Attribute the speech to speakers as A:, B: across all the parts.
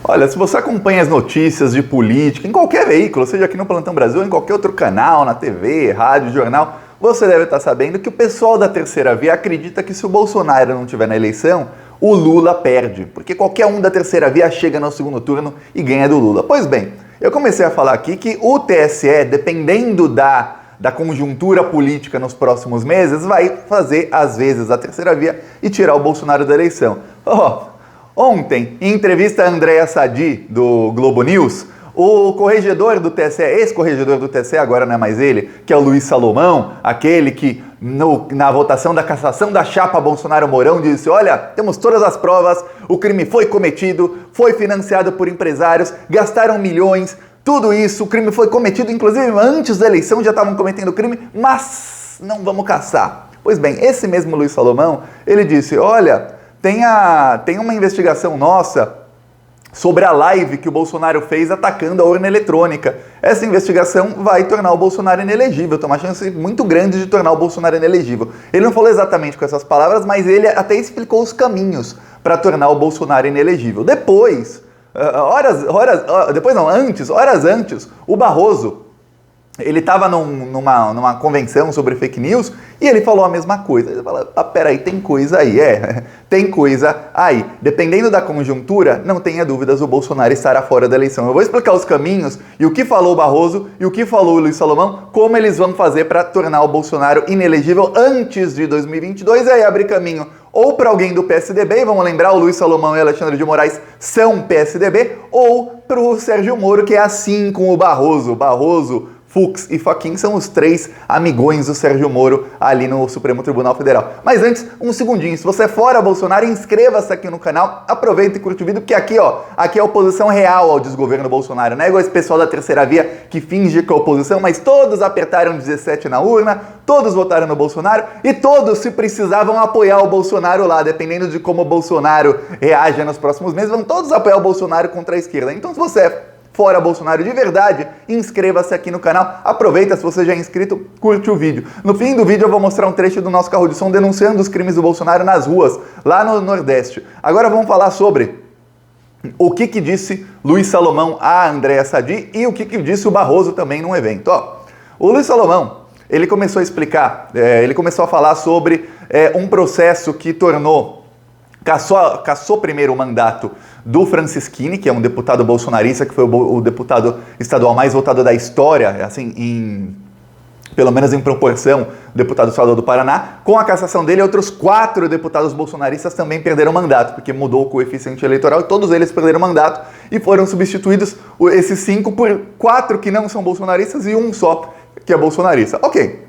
A: Olha, se você acompanha as notícias de política em qualquer veículo, seja aqui no Plantão Brasil ou em qualquer outro canal, na TV, rádio, jornal, você deve estar sabendo que o pessoal da terceira via acredita que se o Bolsonaro não estiver na eleição, o Lula perde, porque qualquer um da terceira via chega no segundo turno e ganha do Lula. Pois bem, eu comecei a falar aqui que o TSE, dependendo da conjuntura política nos próximos meses, vai fazer, às vezes, a terceira via e tirar o Bolsonaro da eleição. Ontem, em entrevista a Andréa Sadi, do Globo News, o corregedor do TSE, ex-corregedor do TSE, agora não é mais ele, que é o Luiz Salomão, aquele que na votação da cassação da chapa Bolsonaro-Mourão disse: olha, temos todas as provas, o crime foi cometido, foi financiado por empresários, gastaram milhões, tudo isso, o crime foi cometido, inclusive antes da eleição já estavam cometendo crime, mas não vamos caçar. Pois bem, esse mesmo Luiz Salomão, ele disse: olha, tem uma investigação nossa sobre a live que o Bolsonaro fez atacando a urna eletrônica. Essa investigação vai tornar o Bolsonaro inelegível, tem uma chance muito grande de tornar o Bolsonaro inelegível. Ele não falou exatamente com essas palavras, mas ele até explicou os caminhos para tornar o Bolsonaro inelegível. Horas antes, o Barroso, ele estava numa convenção sobre fake news e ele falou a mesma coisa. Ele falou: peraí, tem coisa aí, tem coisa aí. Dependendo da conjuntura, não tenha dúvidas, o Bolsonaro estará fora da eleição. Eu vou explicar os caminhos e o que falou o Barroso e o que falou o Luiz Salomão, como eles vão fazer para tornar o Bolsonaro inelegível antes de 2022 e aí abrir caminho ou para alguém do PSDB, e vamos lembrar, o Luiz Salomão e o Alexandre de Moraes são PSDB, ou para o Sérgio Moro, que é assim com o Barroso, Fux e Fachin são os três amigões do Sérgio Moro ali no Supremo Tribunal Federal. Mas antes, um segundinho, se você é fora Bolsonaro, inscreva-se aqui no canal, aproveita e curte o vídeo, porque aqui é a oposição real ao desgoverno Bolsonaro, não é igual esse pessoal da terceira via que finge que é oposição, mas todos apertaram 17 na urna, todos votaram no Bolsonaro e todos, se precisavam, apoiar o Bolsonaro lá, dependendo de como o Bolsonaro reage nos próximos meses, vão todos apoiar o Bolsonaro contra a esquerda. Então, se você é fora Bolsonaro de verdade, inscreva-se aqui no canal, aproveita, se você já é inscrito, curte o vídeo. No fim do vídeo eu vou mostrar um trecho do nosso carro de som denunciando os crimes do Bolsonaro nas ruas, lá no Nordeste. Agora vamos falar sobre o que disse Luiz Salomão a Andréa Sadi e o que disse o Barroso também num evento. O Luiz Salomão, ele começou a explicar, ele começou a falar sobre um processo que cassou primeiro o mandato do Francisquini, que é um deputado bolsonarista, que foi o deputado estadual mais votado da história, assim, pelo menos em proporção, deputado estadual do Paraná. Com a cassação dele, outros 4 deputados bolsonaristas também perderam mandato, porque mudou o coeficiente eleitoral e todos eles perderam mandato e foram substituídos, esses 5, por 4 que não são bolsonaristas e um só que é bolsonarista. Ok.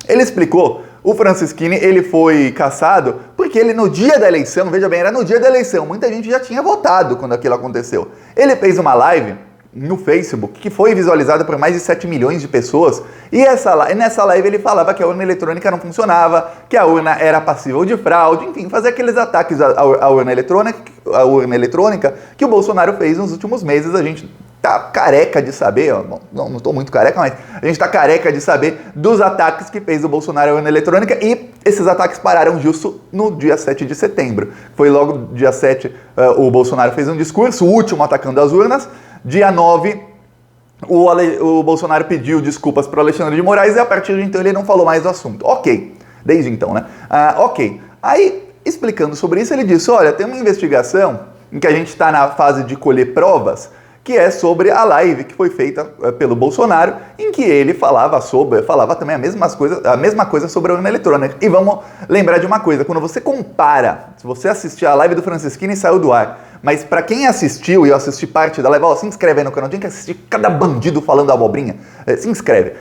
A: Ele explicou, o Francisquini, ele foi cassado porque ele no dia da eleição, veja bem, era no dia da eleição, muita gente já tinha votado quando aquilo aconteceu. Ele fez uma live no Facebook que foi visualizada por mais de 7 milhões de pessoas e nessa live ele falava que a urna eletrônica não funcionava, que a urna era passível de fraude, enfim, fazer aqueles ataques à urna eletrônica que o Bolsonaro fez nos últimos meses. A gente tá careca de saber, bom, não tô muito careca, mas a gente tá careca de saber dos ataques que fez o Bolsonaro à urna eletrônica e esses ataques pararam justo no dia 7 de setembro. Foi logo dia 7, o Bolsonaro fez um discurso, o último atacando as urnas. Dia 9, o Bolsonaro pediu desculpas para o Alexandre de Moraes e a partir de então ele não falou mais do assunto. Ok, desde então, né? Ok. Aí, explicando sobre isso, ele disse: olha, tem uma investigação em que a gente está na fase de colher provas, que é sobre a live que foi feita pelo Bolsonaro, em que ele falava também a mesma coisa sobre a urna eletrônica. E vamos lembrar de uma coisa, quando você compara, se você assistir a live do Francisquini e saiu do ar, mas para quem assistiu, e eu assisti parte da live, se inscreve aí no canal, tem que assistir cada bandido falando abobrinha, se inscreve.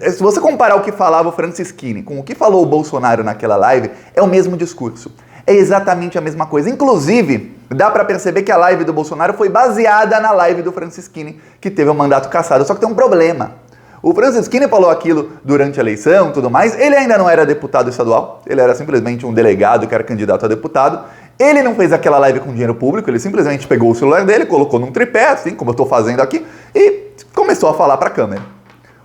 A: Se você comparar o que falava o Francisquini com o que falou o Bolsonaro naquela live, é o mesmo discurso. É exatamente a mesma coisa. Inclusive, dá pra perceber que a live do Bolsonaro foi baseada na live do Francisquini, que teve o mandato cassado. Só que tem um problema. O Francisquini falou aquilo durante a eleição e tudo mais. Ele ainda não era deputado estadual. Ele era simplesmente um delegado que era candidato a deputado. Ele não fez aquela live com dinheiro público. Ele simplesmente pegou o celular dele, colocou num tripé, assim como eu tô fazendo aqui, e começou a falar pra câmera.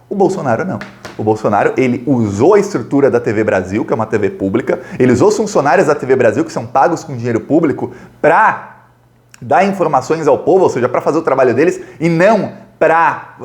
A: O Bolsonaro não. O Bolsonaro, ele usou a estrutura da TV Brasil, que é uma TV pública, ele usou os funcionários da TV Brasil, que são pagos com dinheiro público, para dar informações ao povo, ou seja, para fazer o trabalho deles e não para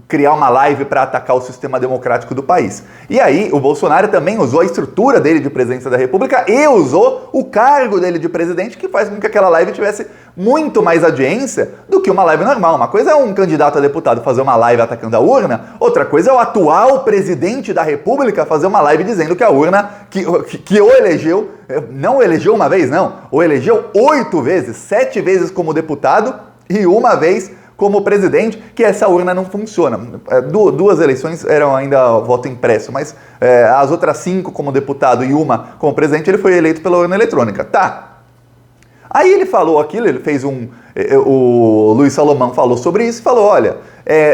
A: criar uma live para atacar o sistema democrático do país. E aí o Bolsonaro também usou a estrutura dele de presidência da República e usou o cargo dele de presidente, que faz com que aquela live tivesse muito mais audiência do que uma live normal. Uma coisa é um candidato a deputado fazer uma live atacando a urna, outra coisa é o atual presidente da República fazer uma live dizendo que a urna que o elegeu, não o elegeu uma vez, não, o elegeu 8 vezes, 7 vezes como deputado e uma vez como presidente, que essa urna não funciona. Duas eleições eram ainda voto impresso, mas as outras 5 como deputado e uma como presidente, ele foi eleito pela urna eletrônica. Tá. Aí ele falou aquilo, ele fez o Luiz Salomão falou sobre isso e falou, olha,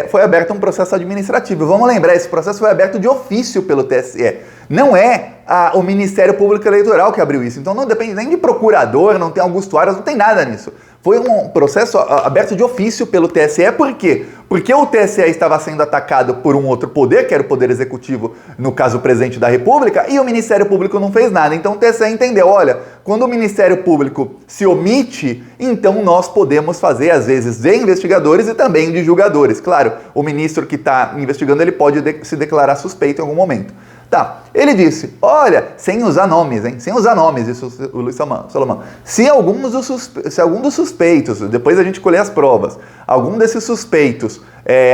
A: foi aberto um processo administrativo. Vamos lembrar, esse processo foi aberto de ofício pelo TSE. Não é o Ministério Público Eleitoral que abriu isso. Então não depende nem de procurador, não tem Augusto Aras, não tem nada nisso. Foi um processo aberto de ofício pelo TSE, por quê? Porque o TSE estava sendo atacado por um outro poder, que era o Poder Executivo, no caso o Presidente da República, e o Ministério Público não fez nada. Então o TSE entendeu, olha, quando o Ministério Público se omite, então nós podemos fazer, às vezes, de investigadores e também de julgadores. Claro, o ministro que está investigando, ele pode se declarar suspeito em algum momento. Tá, ele disse, olha, sem usar nomes, hein? Sem usar nomes, isso o Luiz Salomão. Se algum dos suspeitos, depois a gente colher as provas, algum desses suspeitos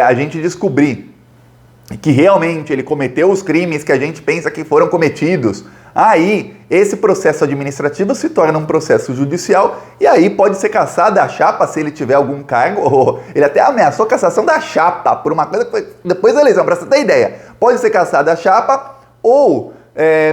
A: a gente descobrir que realmente ele cometeu os crimes que a gente pensa que foram cometidos, aí esse processo administrativo se torna um processo judicial e aí pode ser cassado a chapa se ele tiver algum cargo. Ele até ameaçou a cassação da chapa por uma coisa que foi depois da eleição, para você ter ideia. Pode ser cassada a chapa ou,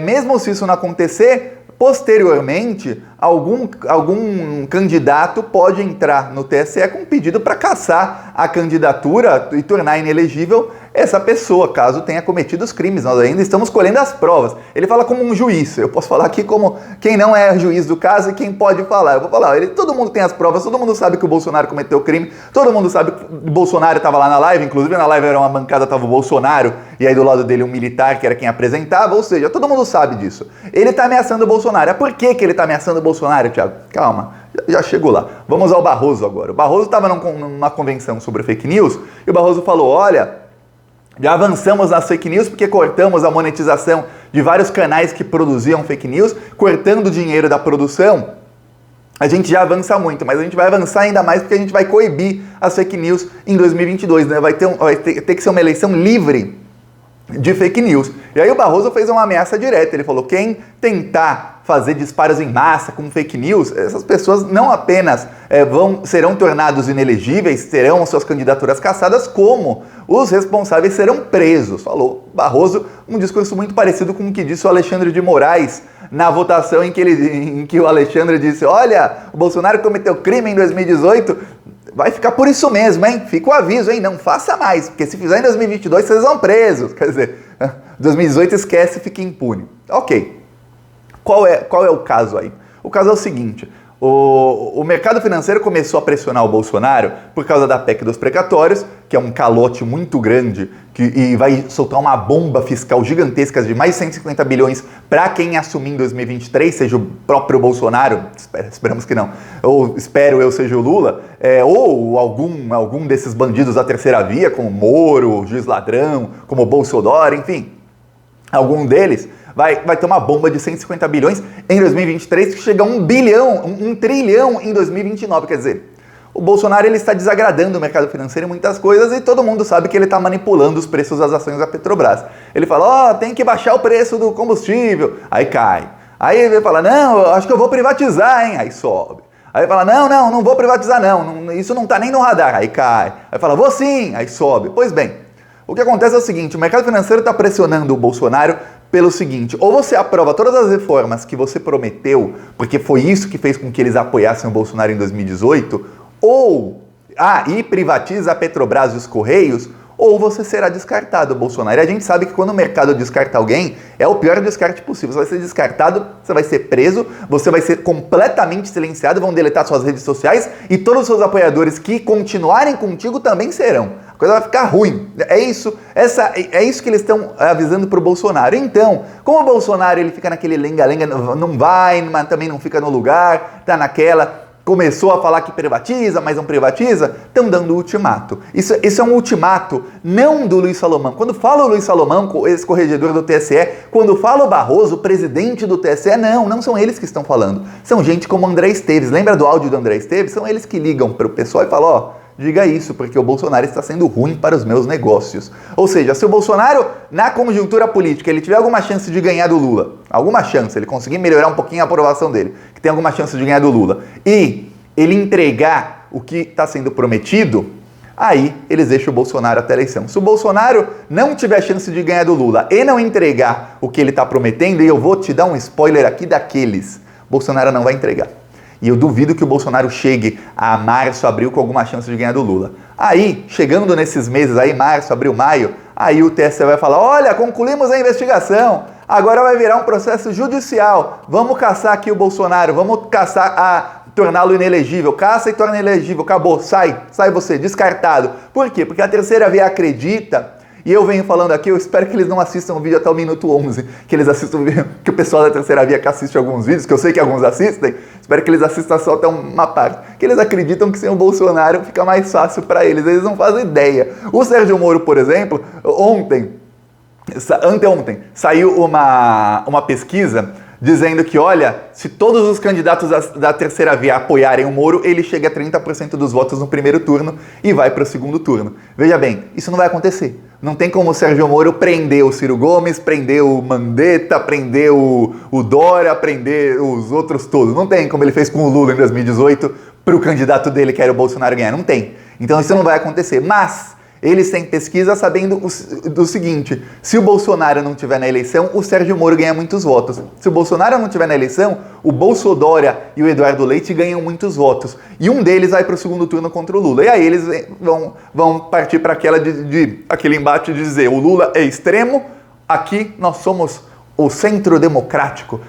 A: mesmo se isso não acontecer, posteriormente, algum candidato pode entrar no TSE com um pedido para cassar a candidatura e tornar inelegível essa pessoa, caso tenha cometido os crimes. Nós ainda estamos colhendo as provas. Ele fala como um juiz. Eu posso falar aqui como quem não é juiz do caso e quem pode falar. Eu vou falar, todo mundo tem as provas, todo mundo sabe que o Bolsonaro cometeu o crime, todo mundo sabe que o Bolsonaro estava lá na live, inclusive na live era uma bancada, estava o Bolsonaro, e aí do lado dele um militar, que era quem apresentava, ou seja, todo mundo sabe disso. Ele está ameaçando o Bolsonaro. Por que ele está ameaçando o Bolsonaro, Thiago? Calma, já chegou lá. Vamos ao Barroso agora. O Barroso estava numa convenção sobre fake news, e o Barroso falou, olha, já avançamos nas fake news porque cortamos a monetização de vários canais que produziam fake news, cortando o dinheiro da produção. A gente já avança muito, mas a gente vai avançar ainda mais porque a gente vai coibir as fake news em 2022, né? Vai ter que ser uma eleição livre de fake news. E aí o Barroso fez uma ameaça direta, ele falou, quem tentar fazer disparos em massa com fake news, essas pessoas não apenas serão tornados inelegíveis, terão suas candidaturas cassadas, como os responsáveis serão presos. Falou Barroso, um discurso muito parecido com o que disse o Alexandre de Moraes na votação em que o Alexandre disse, olha, o Bolsonaro cometeu crime em 2018, vai ficar por isso mesmo, hein? Fica o aviso, hein? Não faça mais, porque se fizer em 2022, vocês vão presos. Quer dizer, 2018 esquece e fica impune. Ok. Qual é o caso aí? O caso é o seguinte, o mercado financeiro começou a pressionar o Bolsonaro por causa da PEC dos precatórios, que é um calote muito grande e vai soltar uma bomba fiscal gigantesca de mais de 150 bilhões para quem assumir em 2023, seja o próprio Bolsonaro, esperamos que não, ou espero eu seja o Lula, ou algum desses bandidos da terceira via, como Moro, Juiz Ladrão, como Bolsonaro, enfim, algum deles vai ter uma bomba de 150 bilhões em 2023 que chega a 1 trilhão em 2029, quer dizer, o Bolsonaro ele está desagradando o mercado financeiro em muitas coisas e todo mundo sabe que ele está manipulando os preços das ações da Petrobras. Ele fala, tem que baixar o preço do combustível, aí cai. Aí ele fala, não, eu acho que eu vou privatizar, hein, aí sobe. Aí ele fala, não vou privatizar não, isso não está nem no radar, aí cai. Aí fala, vou sim, aí sobe. Pois bem, o que acontece é o seguinte, o mercado financeiro está pressionando o Bolsonaro pelo seguinte, ou você aprova todas as reformas que você prometeu, porque foi isso que fez com que eles apoiassem o Bolsonaro em 2018, e privatiza a Petrobras e os Correios, ou você será descartado, Bolsonaro. E a gente sabe que quando o mercado descarta alguém, é o pior descarte possível. Você vai ser descartado, você vai ser preso, você vai ser completamente silenciado, vão deletar suas redes sociais e todos os seus apoiadores que continuarem contigo também serão. A coisa vai ficar ruim. É isso que eles estão avisando pro Bolsonaro. Então, como o Bolsonaro ele fica naquele lenga-lenga, não vai, mas também não fica no lugar, tá naquela... começou a falar que privatiza, mas não privatiza, estão dando ultimato. Isso é um ultimato não do Luiz Salomão. Quando fala o Luiz Salomão, ex-corregedor do TSE, quando fala o Barroso, presidente do TSE, não são eles que estão falando. São gente como André Esteves. Lembra do áudio do André Esteves? São eles que ligam para o pessoal e falam, ó, diga isso, porque o Bolsonaro está sendo ruim para os meus negócios. Ou seja, se o Bolsonaro, na conjuntura política, ele tiver alguma chance de ganhar do Lula, alguma chance, ele conseguir melhorar um pouquinho a aprovação dele, que tem alguma chance de ganhar do Lula, e ele entregar o que está sendo prometido, aí eles deixam o Bolsonaro até a eleição. Se o Bolsonaro não tiver chance de ganhar do Lula e não entregar o que ele está prometendo, e eu vou te dar um spoiler aqui daqueles, Bolsonaro não vai entregar. E eu duvido que o Bolsonaro chegue a março, abril com alguma chance de ganhar do Lula. Aí, chegando nesses meses aí, março, abril, maio, aí o TSE vai falar, olha, concluímos a investigação, agora vai virar um processo judicial, vamos caçar aqui o Bolsonaro, vamos caçar torná-lo inelegível, caça e torna inelegível, acabou, sai você, descartado. Por quê? Porque a terceira via acredita. E eu venho falando aqui, eu espero que eles não assistam o vídeo até o minuto 11, que eles assistam o vídeo, que o pessoal da terceira via que assiste alguns vídeos, que eu sei que alguns assistem, espero que eles assistam só até uma parte, que eles acreditam que sem o Bolsonaro fica mais fácil para eles não fazem ideia. O Sérgio Moro, por exemplo, anteontem, saiu uma pesquisa dizendo que, olha, se todos os candidatos da terceira via apoiarem o Moro, ele chega a 30% dos votos no primeiro turno e vai para o segundo turno. Veja bem, isso não vai acontecer. Não tem como o Sérgio Moro prender o Ciro Gomes, prender o Mandetta, prender o Dória, prender os outros todos. Não tem, como ele fez com o Lula em 2018, para o candidato dele, que era o Bolsonaro, ganhar. Não tem. Então isso não vai acontecer. Mas eles têm pesquisa sabendo do seguinte, se o Bolsonaro não estiver na eleição, o Sérgio Moro ganha muitos votos. Se o Bolsonaro não estiver na eleição, o Bolsodória e o Eduardo Leite ganham muitos votos. E um deles vai para o segundo turno contra o Lula. E aí eles vão partir para aquele embate de dizer, o Lula é extremo, aqui nós somos o centro democrático.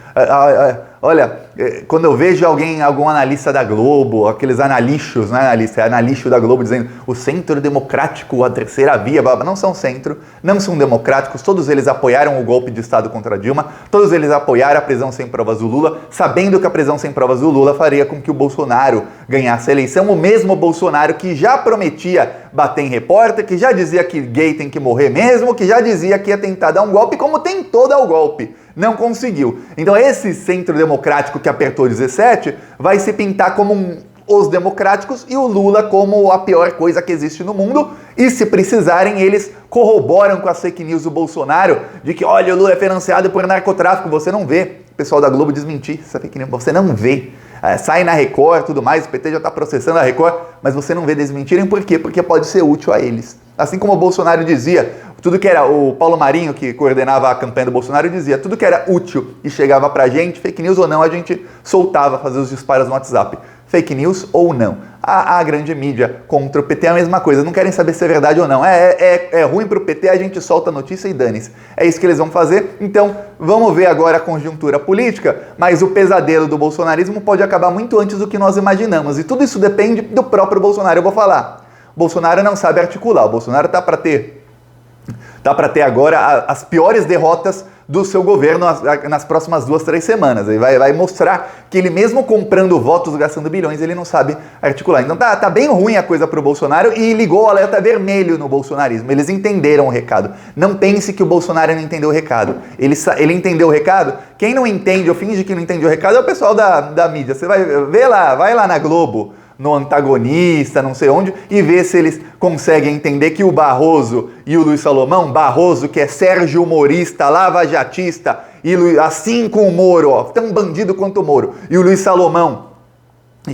A: Olha, quando eu vejo algum analista da Globo, aqueles analixos, não é analista, é analixo da Globo dizendo o centro democrático, a terceira via, não são centro, não são democráticos, todos eles apoiaram o golpe de Estado contra Dilma, todos eles apoiaram a prisão sem provas do Lula, sabendo que a prisão sem provas do Lula faria com que o Bolsonaro ganhasse a eleição, o mesmo Bolsonaro que já prometia bater em repórter, que já dizia que gay tem que morrer mesmo, que já dizia que ia tentar dar um golpe, como tentou dar o golpe. Não conseguiu. Então esse centro democrático que apertou 17 vai se pintar como os democráticos e o Lula como a pior coisa que existe no mundo. E se precisarem, eles corroboram com as fake news do Bolsonaro de que, olha, o Lula é financiado por narcotráfico. Você não vê. O pessoal da Globo desmentir essa fake news. Você não vê. Sai na Record e tudo mais, o PT já está processando a Record, mas você não vê desmentirem. Por quê? Porque pode ser útil a eles. Assim como o Bolsonaro dizia, tudo que era, o Paulo Marinho, que coordenava a campanha do Bolsonaro, dizia, tudo que era útil e chegava pra gente, fake news ou não, a gente soltava, fazia os disparos no WhatsApp. Fake news ou não. A grande mídia contra o PT é a mesma coisa, não querem saber se é verdade ou não. É ruim pro PT, a gente solta a notícia e dane-se. É isso que eles vão fazer. Então, vamos ver agora a conjuntura política, mas o pesadelo do bolsonarismo pode acabar muito antes do que nós imaginamos. E tudo isso depende do próprio Bolsonaro. Eu vou falar. Bolsonaro não sabe articular. O Bolsonaro tá para ter agora as piores derrotas do seu governo nas próximas 2-3 semanas. Ele vai mostrar que ele mesmo comprando votos, gastando bilhões, ele não sabe articular. Então tá bem ruim a coisa pro Bolsonaro e ligou o alerta vermelho no bolsonarismo. Eles entenderam o recado. Não pense que o Bolsonaro não entendeu o recado. Ele entendeu o recado. Quem não entende ou finge que não entende o recado é o pessoal da mídia. Você vai lá na Globo, no Antagonista, não sei onde, e ver se eles conseguem entender que o Barroso e o Luiz Salomão, Barroso que é Sérgio Humorista, lava-jatista, e assim com o Moro, ó, tão bandido quanto o Moro, e o Luiz Salomão,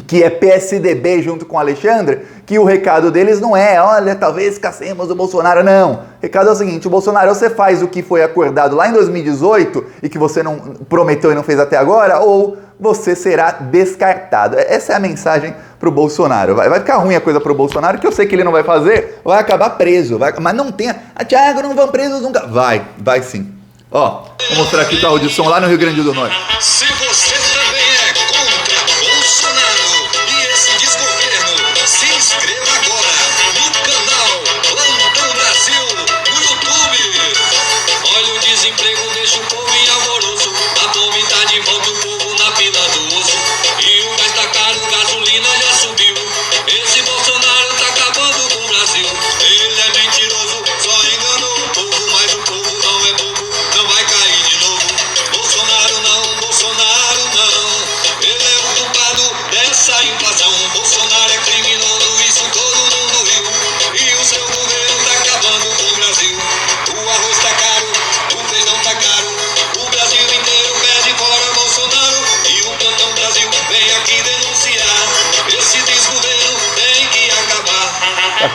A: que é PSDB junto com o Alexandre, que o recado deles não é, olha, talvez caçemos o Bolsonaro, não. O recado é o seguinte, o Bolsonaro, você faz o que foi acordado lá em 2018 e que você não prometeu e não fez até agora, ou você será descartado. Essa é a mensagem pro Bolsonaro. Vai ficar ruim a coisa pro Bolsonaro, que eu sei que ele não vai fazer, vai acabar preso. Mas não tem... Thiago, não vão presos nunca. Vai sim. Ó, vou mostrar aqui o carro de som lá no Rio Grande do Norte.
B: Se você também é contra Bolsonaro e esse desgoverno, se inscreva agora no canal Plantão Brasil no YouTube. Olha o desemprego, deixa o povo em alvoroço. A fome tá de volta, o povo na fila do osso. E o gás tá caro, gasolina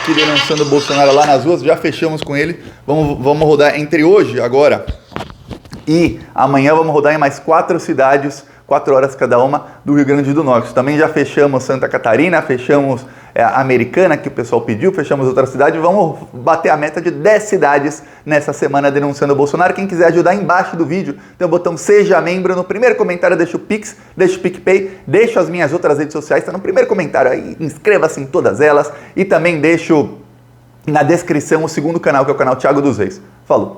A: aqui denunciando o Bolsonaro lá nas ruas, já fechamos com ele. Vamos rodar entre hoje, agora, e amanhã vamos rodar em mais 4 cidades, 4 horas cada uma, do Rio Grande do Norte. Também já fechamos Santa Catarina, fechamos a Americana, que o pessoal pediu, fechamos outra cidade. Vamos bater a meta de 10 cidades nessa semana denunciando o Bolsonaro. Quem quiser ajudar, embaixo do vídeo tem o botão Seja Membro. No primeiro comentário deixa o Pix, deixa o PicPay, deixa as minhas outras redes sociais, está no primeiro comentário aí, inscreva-se em todas elas. E também deixo na descrição o segundo canal, que é o canal Thiago dos Reis. Falou!